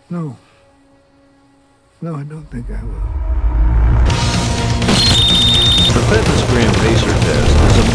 No. No, I don't think I will. The fitness gram pacer test is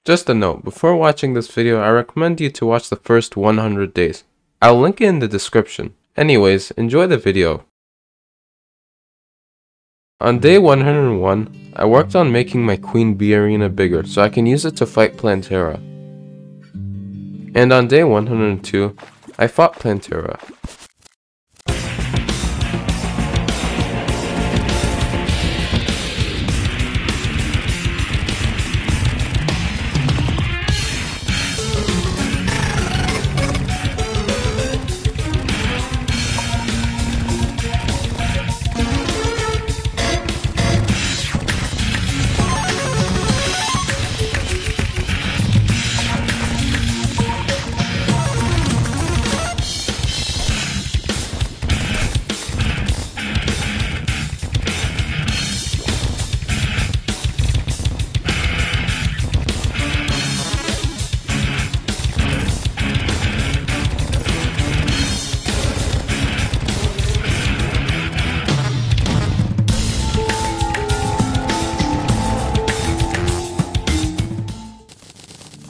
Just a note, before watching this video, I recommend you to watch the first 100 days. I'll link it in the description. Anyways, enjoy the video. On day 101, I worked on making my Queen Bee arena bigger so I can use it to fight Plantera. And on day 102, I fought Plantera.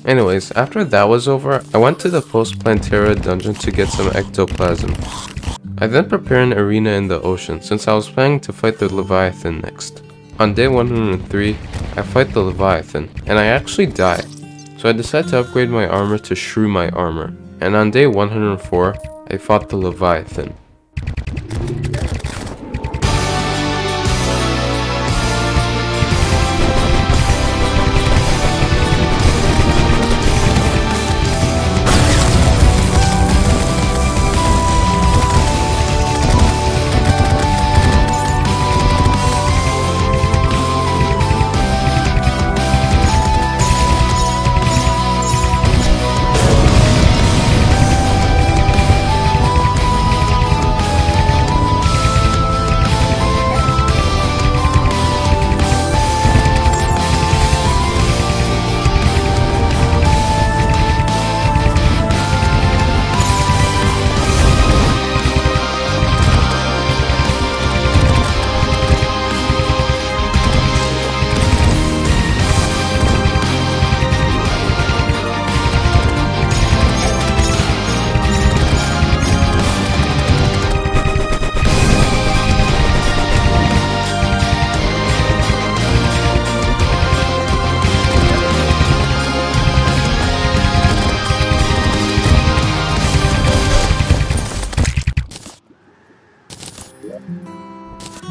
Anyways, after that was over, I went to the post-Plantera dungeon to get some ectoplasm. I then prepared an arena in the ocean, since I was planning to fight the Leviathan next. On day 103, I fight the Leviathan, and I actually die. So I decided to upgrade my armor to Shrew My Armor, and on day 104, I fought the Leviathan.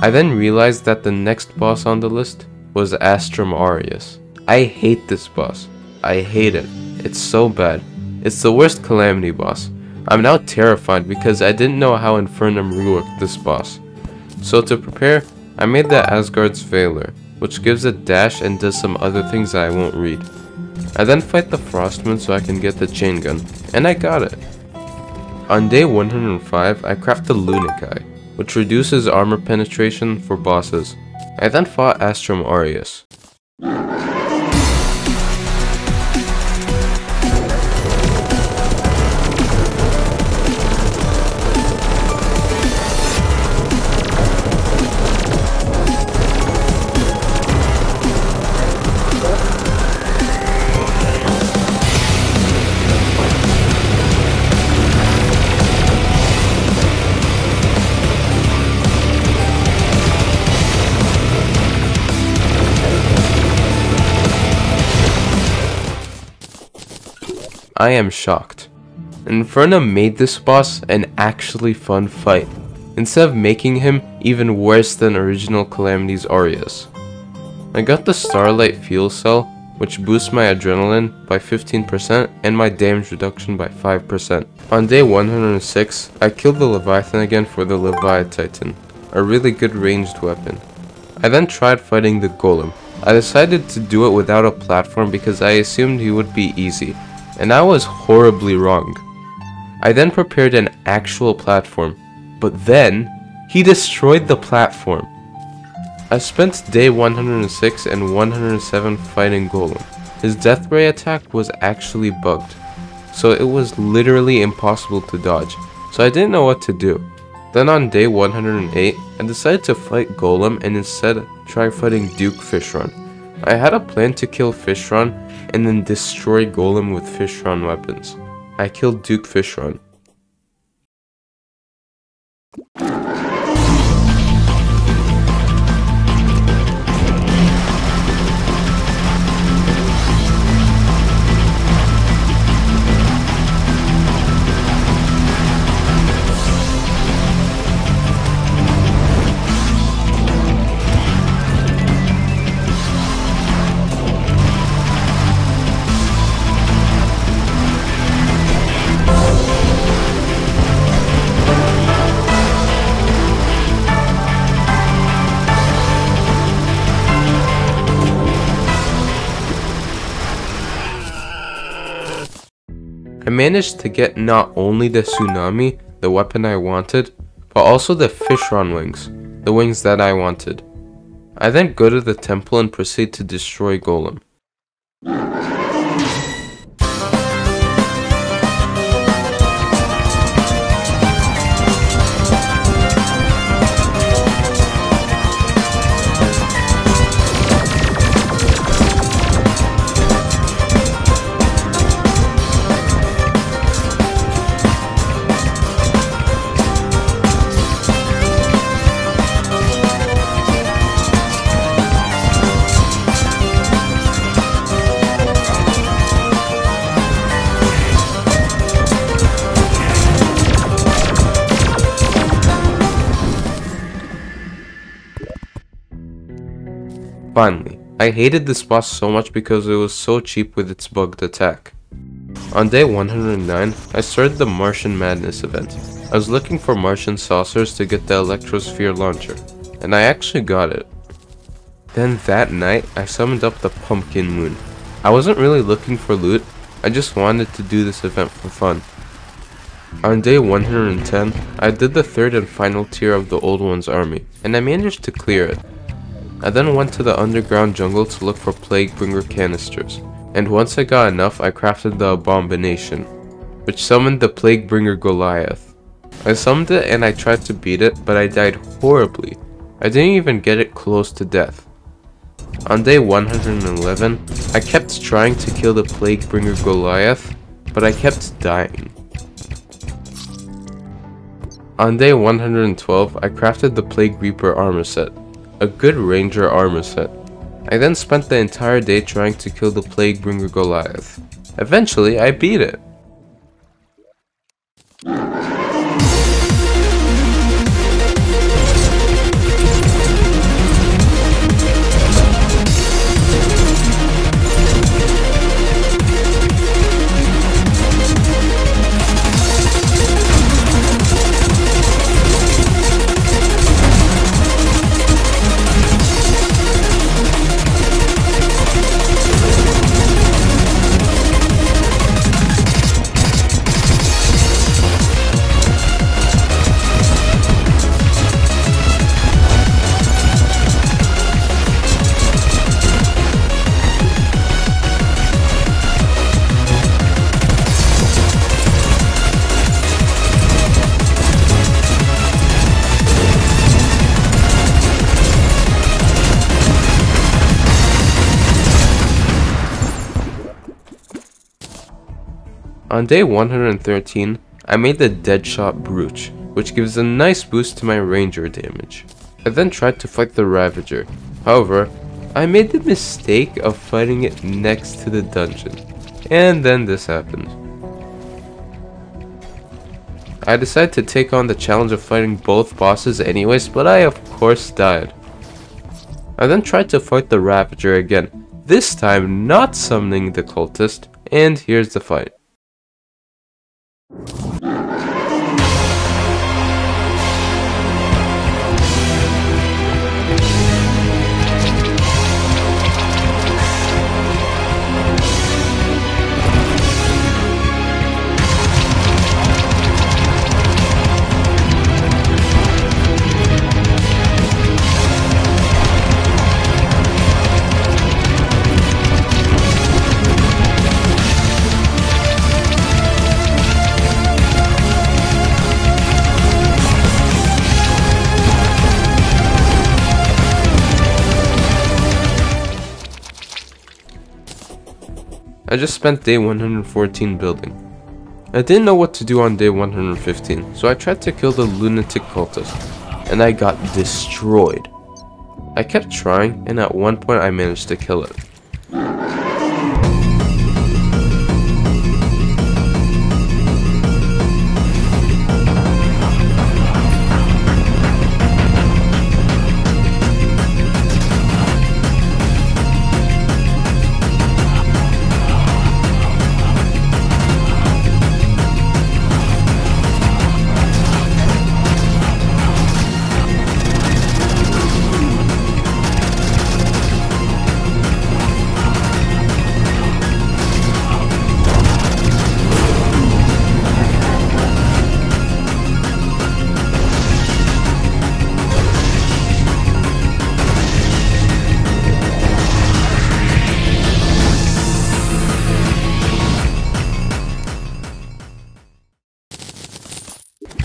I then realized that the next boss on the list was Astrum Aureus. I hate this boss. I hate it. It's so bad. It's the worst Calamity boss. I'm now terrified because I didn't know how Infernum reworked this boss. So to prepare, I made the Asgard's Veiler, which gives a dash and does some other things that I won't read. I then fight the Frostman so I can get the chain gun, and I got it. On day 105, I craft the LUNATIC, which reduces armor penetration for bosses. I then fought Astrum Aureus. I am shocked. Infernum made this boss an actually fun fight, instead of making him even worse than original Calamity's Aureus. I got the Starlight Fuel Cell, which boosts my adrenaline by 15% and my damage reduction by 5%. On day 106, I killed the Leviathan again for the Leviathan, a really good ranged weapon. I then tried fighting the Golem, I decided to do it without a platform because I assumed he would be easy, and I was horribly wrong. I then prepared an actual platform, but then he destroyed the platform. I spent day 106 and 107 fighting Golem. His death ray attack was actually bugged, so it was literally impossible to dodge, so I didn't know what to do. Then on day 108, I decided to fight Golem and instead try fighting Duke FISHRON. I had a plan to kill FISHRON and then destroy Golem with FISHRON weapons. I killed Duke FISHRON. I managed to get not only the tsunami, the weapon I wanted, but also the FISHRON wings, the wings that I wanted. I then go to the temple and proceed to destroy Golem. Finally, I hated this boss so much because it was so cheap with its bugged attack. On day 109, I started the Martian Madness event. I was looking for Martian saucers to get the Electrosphere launcher, and I actually got it. Then that night, I summoned up the Pumpkin Moon. I wasn't really looking for loot, I just wanted to do this event for fun. On day 110, I did the third and final tier of the Old One's army, and I managed to clear it. I then went to the underground jungle to look for Plaguebringer canisters, and once I got enough, I crafted the Abomination, which summoned the Plaguebringer Goliath. I summoned it and I tried to beat it, but I died horribly. I didn't even get it close to death. On day 111, I kept trying to kill the Plaguebringer Goliath, but I kept dying. On day 112, I crafted the Plague Reaper armor set, a good ranger armor set. I then spent the entire day trying to kill the Plaguebringer Goliath. Eventually, I beat it. On day 113, I made the Deadshot Brooch, which gives a nice boost to my ranger damage. I then tried to fight the Ravager. However, I made the mistake of fighting it next to the dungeon, and then this happened. I decided to take on the challenge of fighting both bosses anyways, but I of course died. I then tried to fight the Ravager again, this time not summoning the cultist, and here's the fight. I just spent day 114 building. I didn't know what to do on day 115, so I tried to kill the lunatic cultist, and I got destroyed. I kept trying, and at one point I managed to kill it.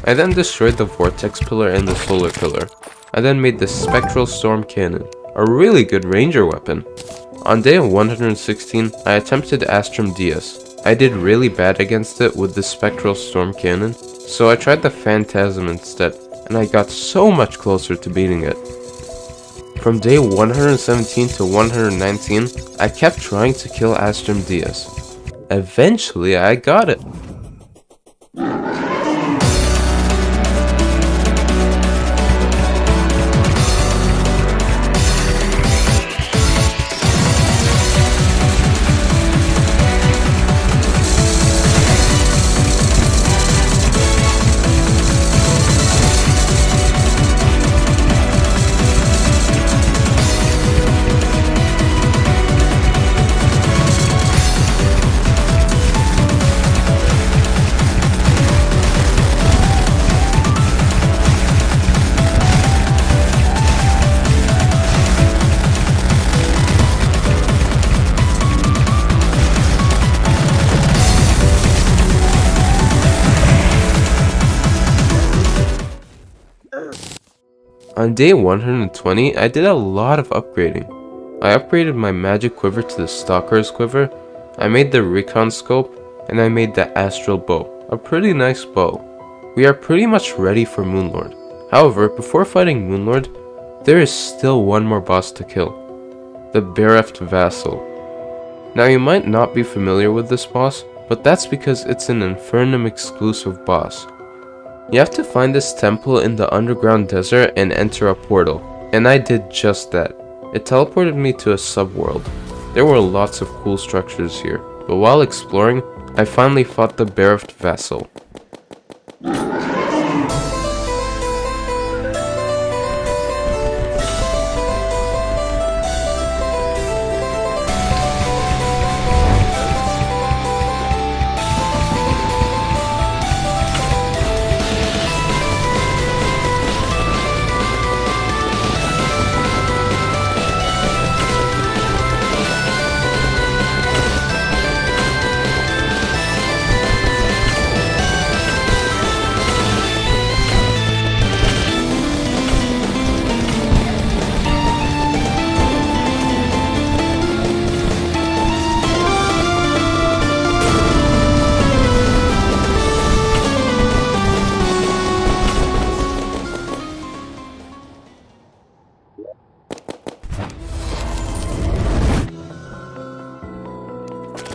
I then destroyed the vortex pillar and the solar pillar. I then made the spectral storm cannon, a really good ranger weapon. On day 116, I attempted Astrum DS. I did really bad against it with the spectral storm cannon, so I tried the phantasm instead, and I got so much closer to beating it. From day 117 to 119, I kept trying to kill Astrum DS. Eventually, I got it. On day 120, I did a lot of upgrading. I upgraded my magic quiver to the stalker's quiver, I made the recon scope, and I made the astral bow, a pretty nice bow. We are pretty much ready for Moonlord. However, before fighting Moonlord, there is still one more boss to kill, the BEREFT VASSAL. Now you might not be familiar with this boss, but that's because it's an Infernum exclusive boss. You have to find this temple in the underground desert and enter a portal, and I did just that. It teleported me to a subworld. There were lots of cool structures here, but while exploring, I finally fought the BEREFT VASSAL.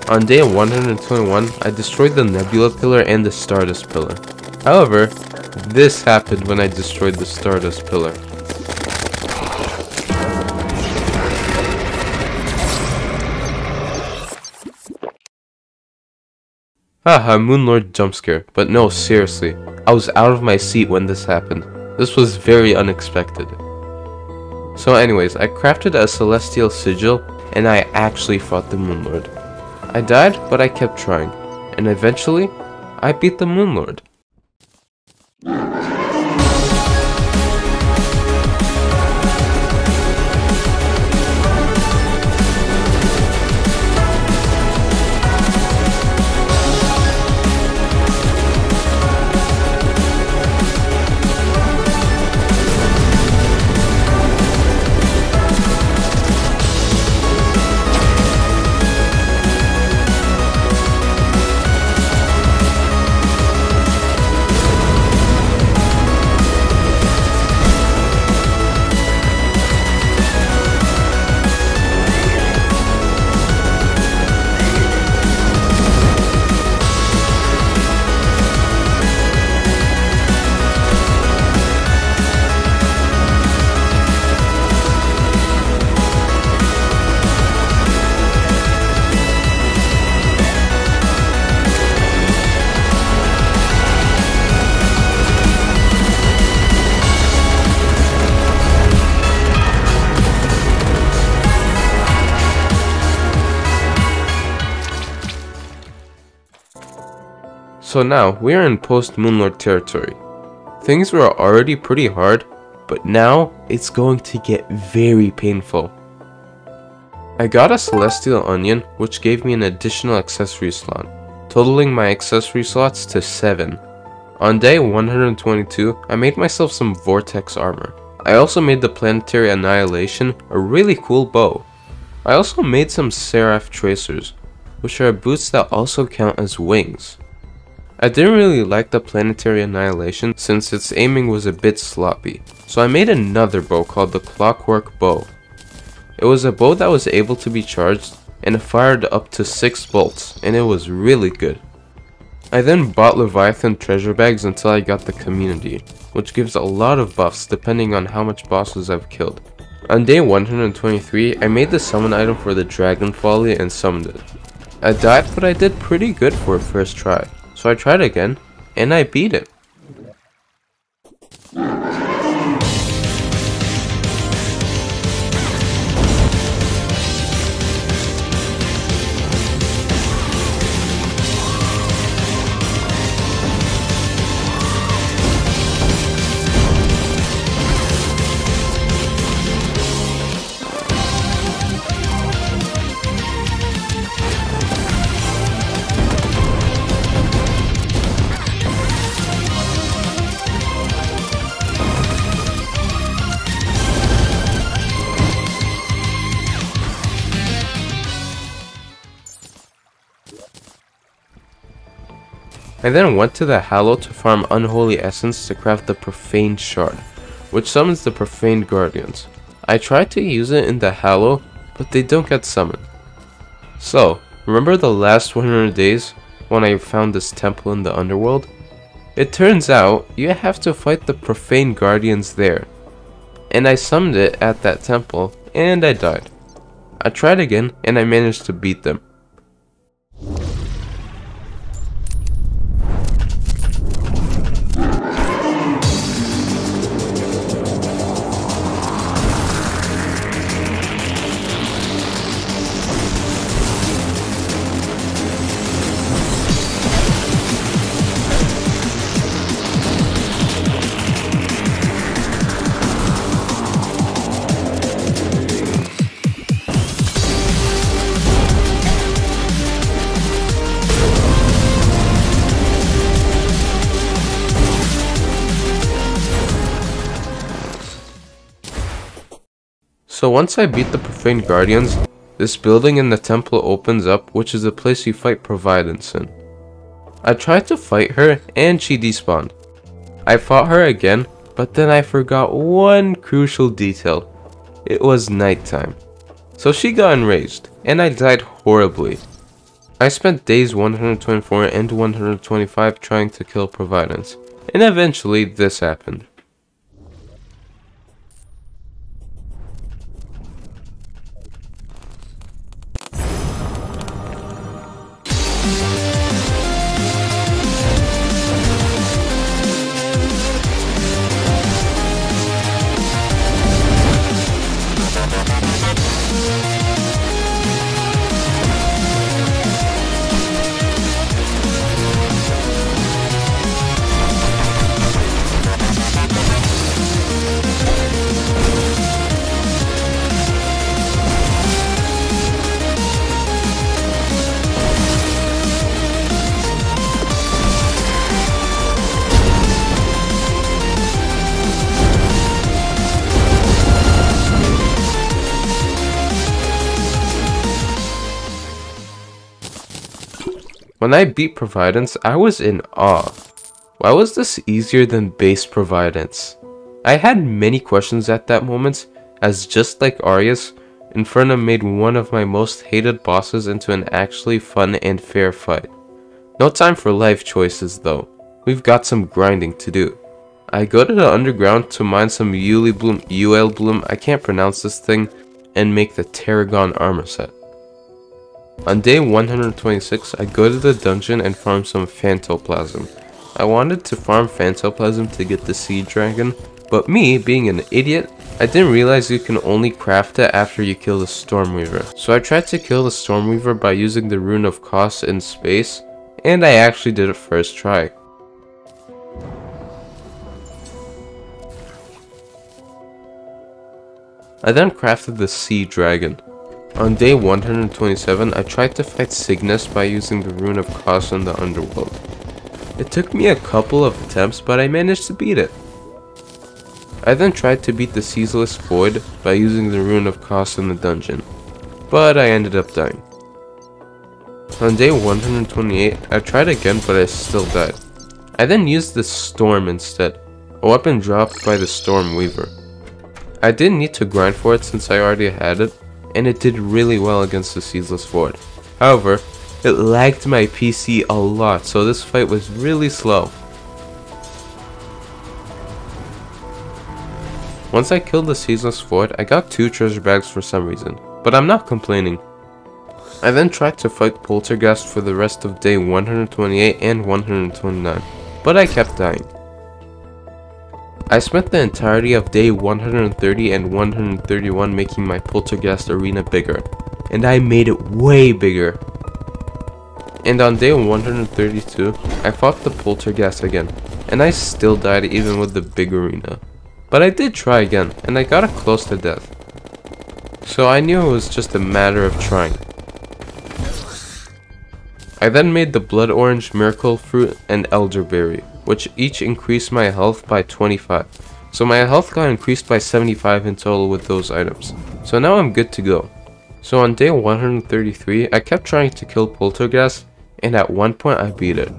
On day 121, I destroyed the Nebula pillar and the Stardust pillar. However, this happened when I destroyed the Stardust pillar. Haha, Moonlord jumpscare, but no, seriously, I was out of my seat when this happened. This was very unexpected. So anyways, I crafted a Celestial Sigil, and I actually fought the Moonlord. I died, but I kept trying, and eventually, I beat the Moonlord. So now, we are in post-Moonlord territory. Things were already pretty hard, but now, it's going to get very painful. I got a Celestial Onion, which gave me an additional accessory slot, totaling my accessory slots to 7. On day 122, I made myself some Vortex armor. I also made the Planetary Annihilation a really cool bow. I also made some Seraph Tracers, which are boots that also count as wings. I didn't really like the Planetary Annihilation since its aiming was a bit sloppy, so I made another bow called the Clockwork Bow. It was a bow that was able to be charged and it fired up to 6 bolts, and it was really good. I then bought Leviathan treasure bags until I got the community, which gives a lot of buffs depending on how much bosses I've killed. On day 123, I made the summon item for the Dragon Folly and summoned it. I died, but I did pretty good for a first try, so I tried again, and I beat it. I then went to the Hallow to farm Unholy Essence to craft the Profaned Shard, which summons the Profaned Guardians. I tried to use it in the Hallow, but they don't get summoned. So, remember the last 100 days when I found this temple in the underworld? It turns out you have to fight the Profaned Guardians there. And I summoned it at that temple, and I died. I tried again, and I managed to beat them. So once I beat the Profaned Guardians, this building in the temple opens up, which is the place you fight Providence in. I tried to fight her and she despawned. I fought her again, but then I forgot one crucial detail. It was nighttime. So she got enraged, and I died horribly. I spent days 124 and 125 trying to kill Providence, and eventually this happened. When I beat Providence, I was in awe. Why was this easier than base Providence? I had many questions at that moment, as just like Arius, INFERNUM made one of my most hated bosses into an actually fun and fair fight. No time for life choices though, we've got some grinding to do. I go to the underground to mine some Uel Bloom, I can't pronounce this thing, and make the Tarragon armor set. On day 126, I go to the dungeon and farm some Phantoplasm. I wanted to farm Phantoplasm to get the Sea Dragon, but me, being an idiot, I didn't realize you can only craft it after you kill the Stormweaver. So I tried to kill the Stormweaver by using the Rune of Cost in space, and I actually did it first try. I then crafted the Sea Dragon. On day 127, I tried to fight Cygnus by using the Rune of Chaos in the Underworld. It took me a couple of attempts, but I managed to beat it. I then tried to beat the Ceaseless Void by using the Rune of Chaos in the dungeon, but I ended up dying. On day 128, I tried again, but I still died. I then used the Storm instead, a weapon dropped by the Storm Weaver. I didn't need to grind for it since I already had it, and it did really well against the Ceaseless Void. However, it lagged my PC a lot, so this fight was really slow. Once I killed the Ceaseless Void, I got 2 treasure bags for some reason, but I'm not complaining. I then tried to fight Poltergeist for the rest of day 128 and 129, but I kept dying. I spent the entirety of day 130 and 131 making my Poltergeist arena bigger, and I made it way bigger. And on day 132, I fought the Poltergeist again, and I still died even with the big arena. But I did try again, and I got it close to death. So I knew it was just a matter of trying. I then made the Blood Orange, Miracle Fruit, and Elderberry, which each increased my health by 25. So my health got increased by 75 in total with those items. So now I'm good to go. So on day 133, I kept trying to kill Poltergeist, and at one point I beat it.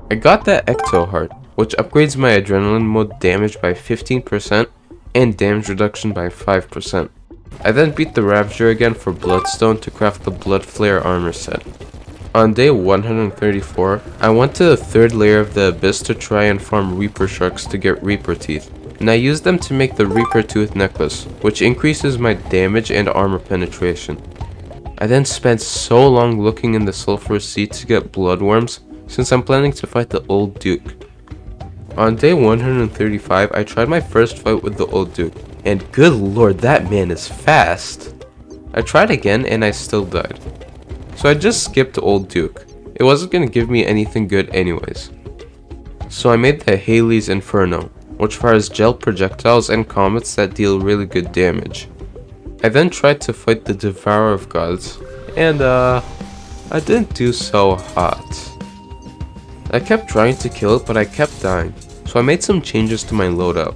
I got that Ecto Heart, which upgrades my Adrenaline Mode damage by 15% and damage reduction by 5%. I then beat the Ravager again for Bloodstone to craft the Blood Flare armor set. On day 134, I went to the 3rd layer of the Abyss to try and farm Reaper Sharks to get Reaper Teeth, and I used them to make the Reaper Tooth necklace, which increases my damage and armor penetration. I then spent so long looking in the Sulphurous Sea to get Bloodworms, since I'm planning to fight the Old Duke. On day 135, I tried my first fight with the Old Duke, and good lord, that man is fast! I tried again and I still died. So I just skipped Old Duke. It wasn't gonna give me anything good anyways. So I made the Haley's Inferno, which fires gel projectiles and comets that deal really good damage. I then tried to fight the Devourer of Gods, and I didn't do so hot. I kept trying to kill it, but I kept dying, so I made some changes to my loadout.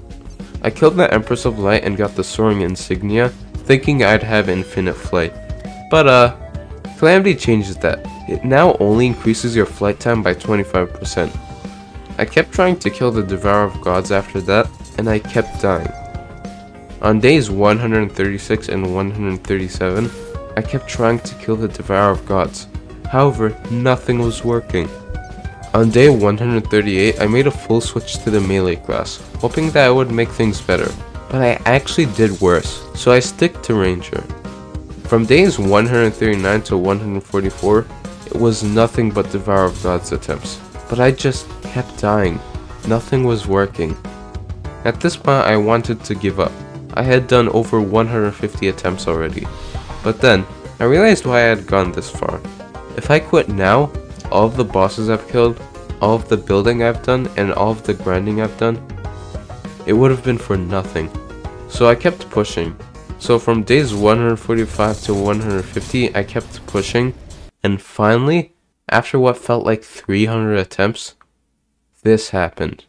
I killed the Empress of Light and got the Soaring Insignia, thinking I'd have infinite flight. But Calamity changes that. It now only increases your flight time by 25%. I kept trying to kill the Devourer of Gods after that, and I kept dying. On days 136 and 137, I kept trying to kill the Devourer of Gods. However, nothing was working. On day 138, I made a full switch to the melee class, hoping that it would make things better, but I actually did worse, so I stick to Ranger. From days 139 to 144, it was nothing but Devourer of Gods attempts, but I just kept dying. Nothing was working. At this point, I wanted to give up, I had done over 150 attempts already. But then, I realized why I had gone this far. If I quit now, all of the bosses I've killed, all of the building I've done, and all of the grinding I've done, it would have been for nothing. So I kept pushing. So from days 145 to 150, I kept pushing, and finally, after what felt like 300 attempts, this happened.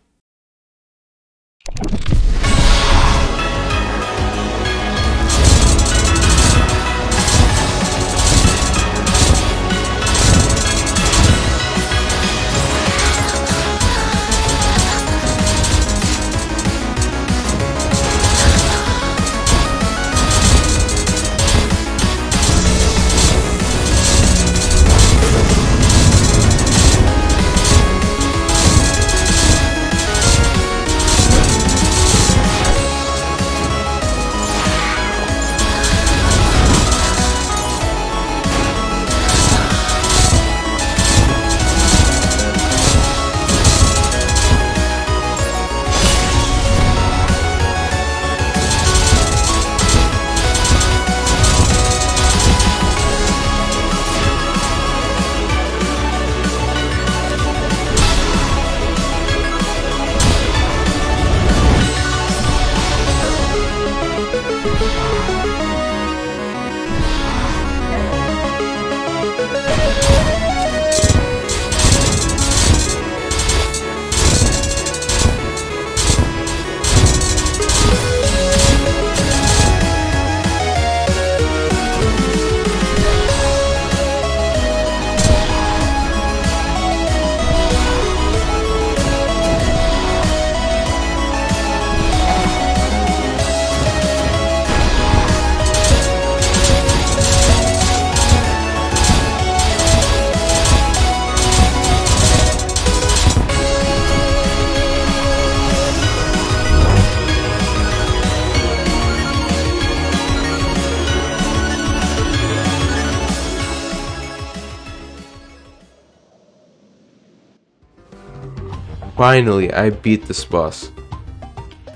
Finally, I beat this boss.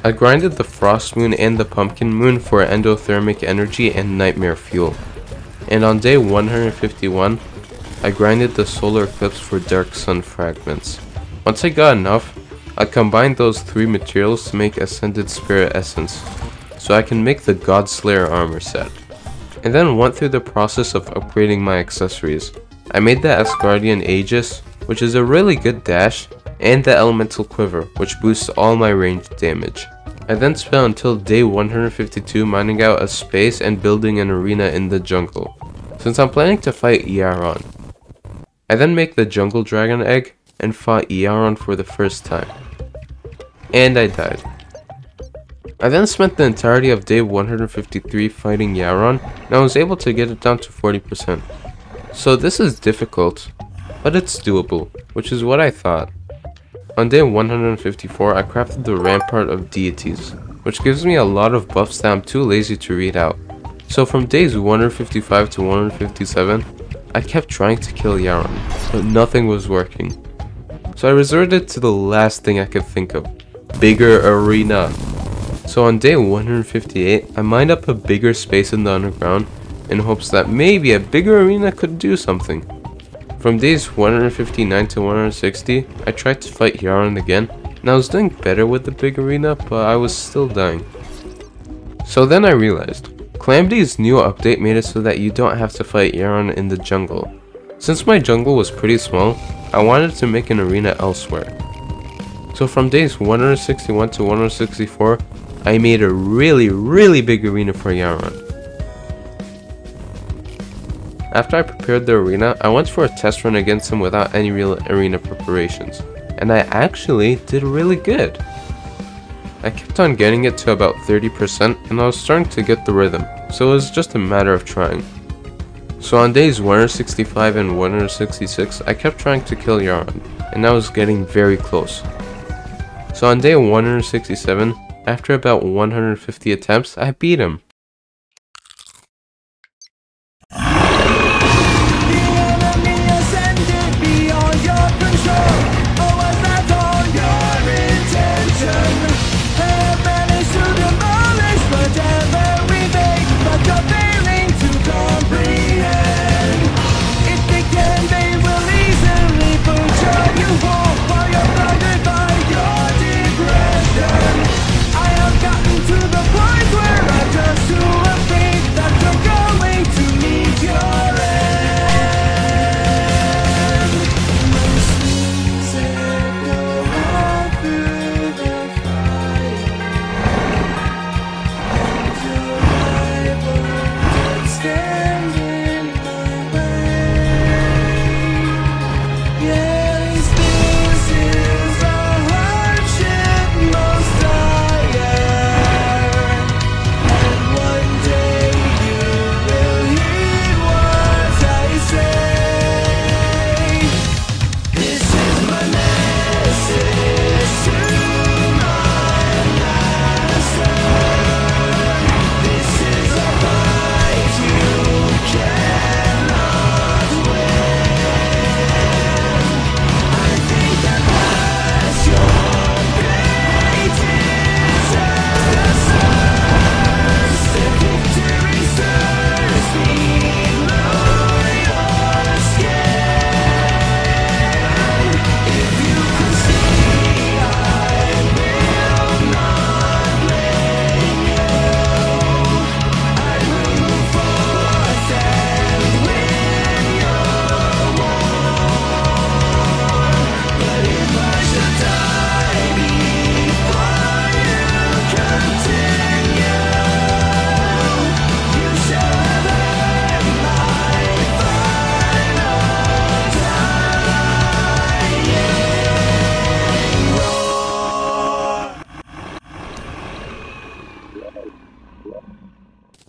I grinded the Frost Moon and the Pumpkin Moon for endothermic energy and nightmare fuel. And on day 151, I grinded the Solar Eclipse for Dark Sun fragments. Once I got enough, I combined those three materials to make Ascended Spirit Essence, so I can make the Godslayer armor set. And then went through the process of upgrading my accessories. I made the Asgardian Aegis, which is a really good dash, and the Elemental Quiver, which boosts all my ranged damage. I then spent until day 152 mining out a space and building an arena in the jungle, since I'm planning to fight Yaron. I then make the Jungle Dragon Egg and fought Yaron for the first time. And I died. I then spent the entirety of day 153 fighting Yaron, and I was able to get it down to 40%. So this is difficult, but it's doable, which is what I thought. On day 154, I crafted the Rampart of Deities, which gives me a lot of buffs that I'm too lazy to read out. So from days 155 to 157, I kept trying to kill Yaron, but nothing was working. So I resorted to the last thing I could think of, bigger arena. So on day 158, I mined up a bigger space in the underground in hopes that maybe a bigger arena could do something. From days 159 to 160, I tried to fight Yaron again, and I was doing better with the big arena, but I was still dying. So then I realized, Calamity's new update made it so that you don't have to fight Yaron in the jungle. Since my jungle was pretty small, I wanted to make an arena elsewhere. So from days 161 to 164, I made a really big arena for Yaron. After I prepared the arena, I went for a test run against him without any real arena preparations, and I actually did really good. I kept on getting it to about 30% and I was starting to get the rhythm, so it was just a matter of trying. So on days 165 and 166, I kept trying to kill Yaron, and I was getting very close. So on day 167, after about 150 attempts, I beat him.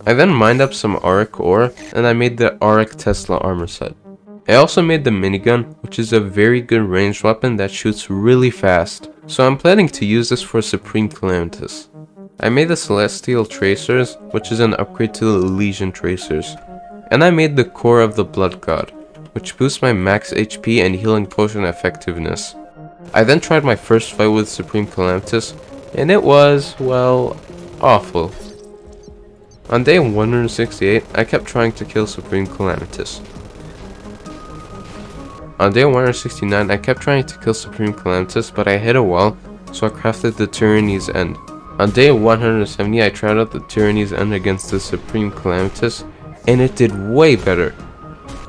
I then mined up some Auric ore, and I made the Auric Tesla armor set. I also made the minigun, which is a very good ranged weapon that shoots really fast, so I'm planning to use this for Supreme Calamitas. I made the Celestial Tracers, which is an upgrade to the Legion Tracers. And I made the Core of the Blood God, which boosts my max HP and healing potion effectiveness. I then tried my first fight with Supreme Calamitas, and it was, well, awful. On day 168, I kept trying to kill Supreme Calamitas. On day 169, I kept trying to kill Supreme Calamitas, but I hit a wall, so I crafted the Tyranny's End. On day 170, I tried out the Tyranny's End against the Supreme Calamitas, and it did way better.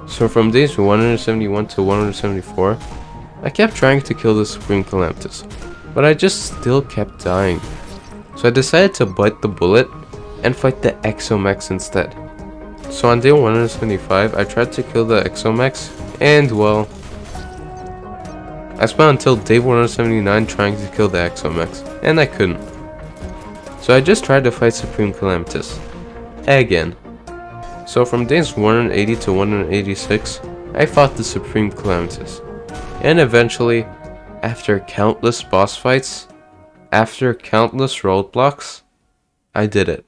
So from days 171 to 174, I kept trying to kill the Supreme Calamitas, but I just still kept dying. So I decided to bite the bullet and fight the Exomex instead. So on day 175, I tried to kill the Exomex, and well, I spent until day 179 trying to kill the Exomex, and I couldn't. So I just tried to fight Supreme Calamitas again. So from days 180 to 186, I fought the Supreme Calamitas. And eventually, after countless boss fights, after countless roadblocks, I did it.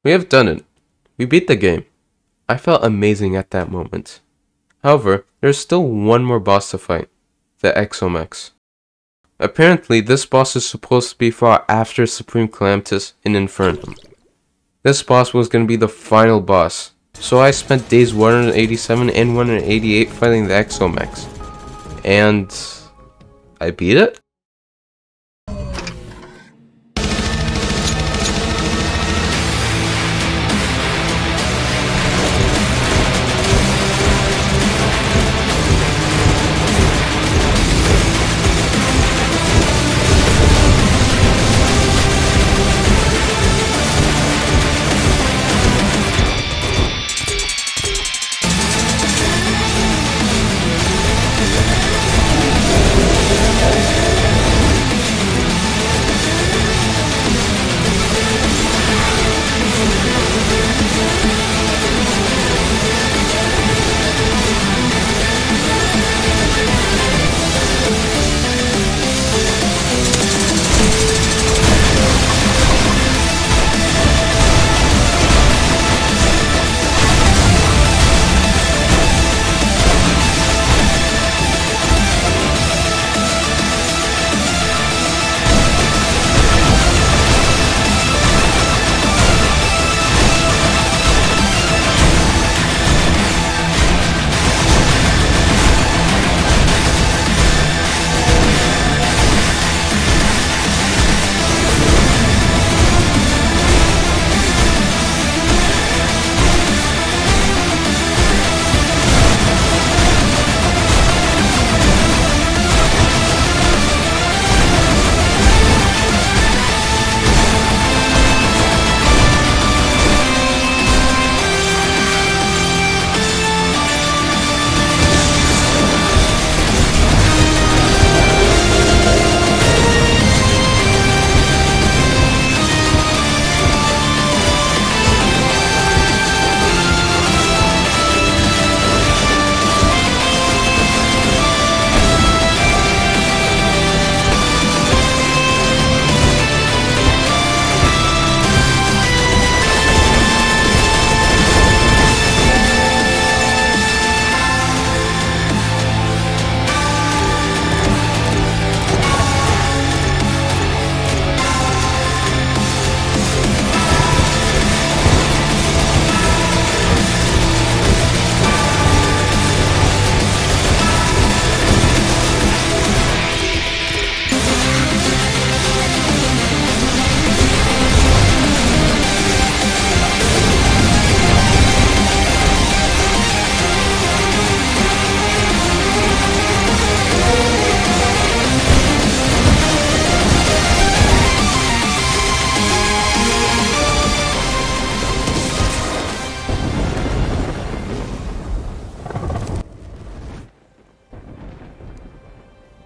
We have done it. We beat the game. I felt amazing at that moment. However, there's still one more boss to fight, the Exomex. Apparently, this boss is supposed to be fought after Supreme Calamitas in Infernum. This boss was going to be the final boss, so I spent days 187 and 188 fighting the Exomex. And I beat it?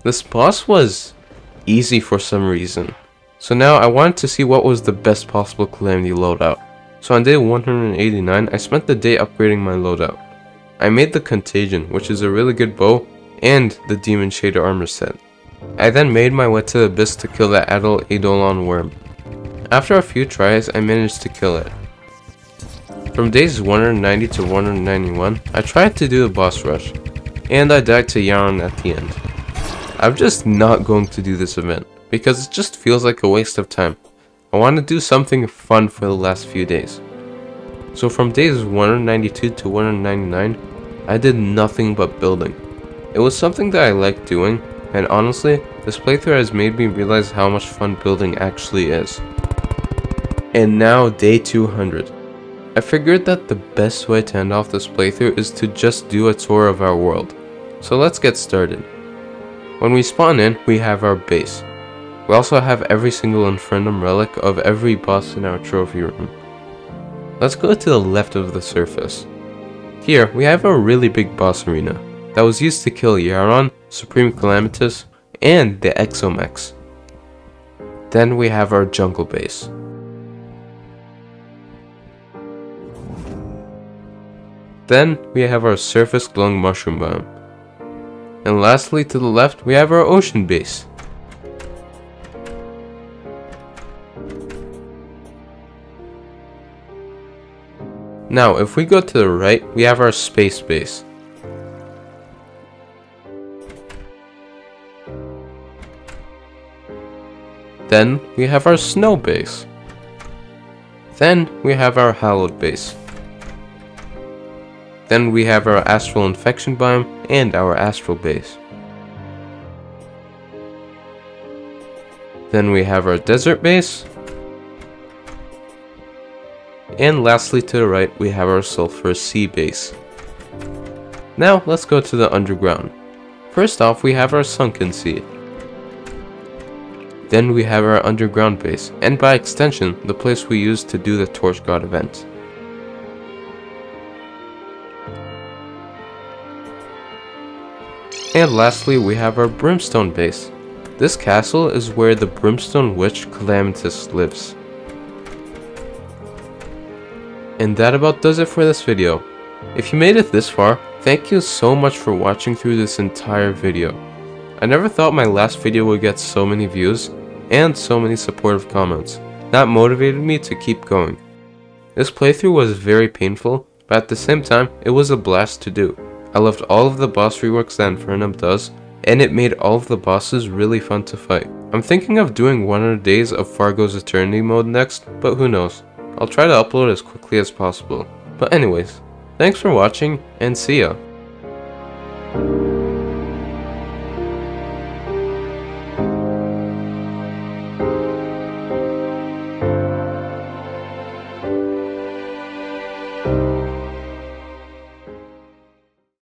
This boss was easy for some reason. So now I wanted to see what was the best possible Calamity loadout. So on day 189, I spent the day upgrading my loadout. I made the Contagion, which is a really good bow, and the Demon Shader armor set. I then made my way to the Abyss to kill the adult Eidolon worm. After a few tries, I managed to kill it. From days 190 to 191, I tried to do the boss rush, and I died to Yaron at the end. I'm just not going to do this event, because it just feels like a waste of time. I want to do something fun for the last few days. So from days 192 to 199, I did nothing but building. It was something that I liked doing, and honestly, this playthrough has made me realize how much fun building actually is. And now day 200. I figured that the best way to end off this playthrough is to just do a tour of our world. So let's get started. When we spawn in, we have our base. We also have every single Infernum relic of every boss in our trophy room. Let's go to the left of the surface. Here, we have a really big boss arena that was used to kill Yaron, Supreme Calamitas, and the Exomex. Then we have our jungle base. Then we have our surface glowing mushroom biome. And lastly, to the left, we have our ocean base. Now, if we go to the right, we have our space base. Then we have our snow base. Then we have our hallowed base. Then we have our astral infection biome and our astral base. Then we have our desert base. And lastly to the right we have our sulfur sea base. Now let's go to the underground. First off we have our sunken sea. Then we have our underground base, and by extension, the place we use to do the Torch God event. And lastly, we have our Brimstone base. This castle is where the Brimstone Witch Calamitas lives. And that about does it for this video. If you made it this far, thank you so much for watching through this entire video. I never thought my last video would get so many views and so many supportive comments. That motivated me to keep going. This playthrough was very painful, but at the same time, it was a blast to do. I loved all of the boss reworks that INFERNUM does, and it made all of the bosses really fun to fight. I'm thinking of doing 100 days of Fargo's Eternity mode next, but who knows. I'll try to upload as quickly as possible. But anyways, thanks for watching, and see ya!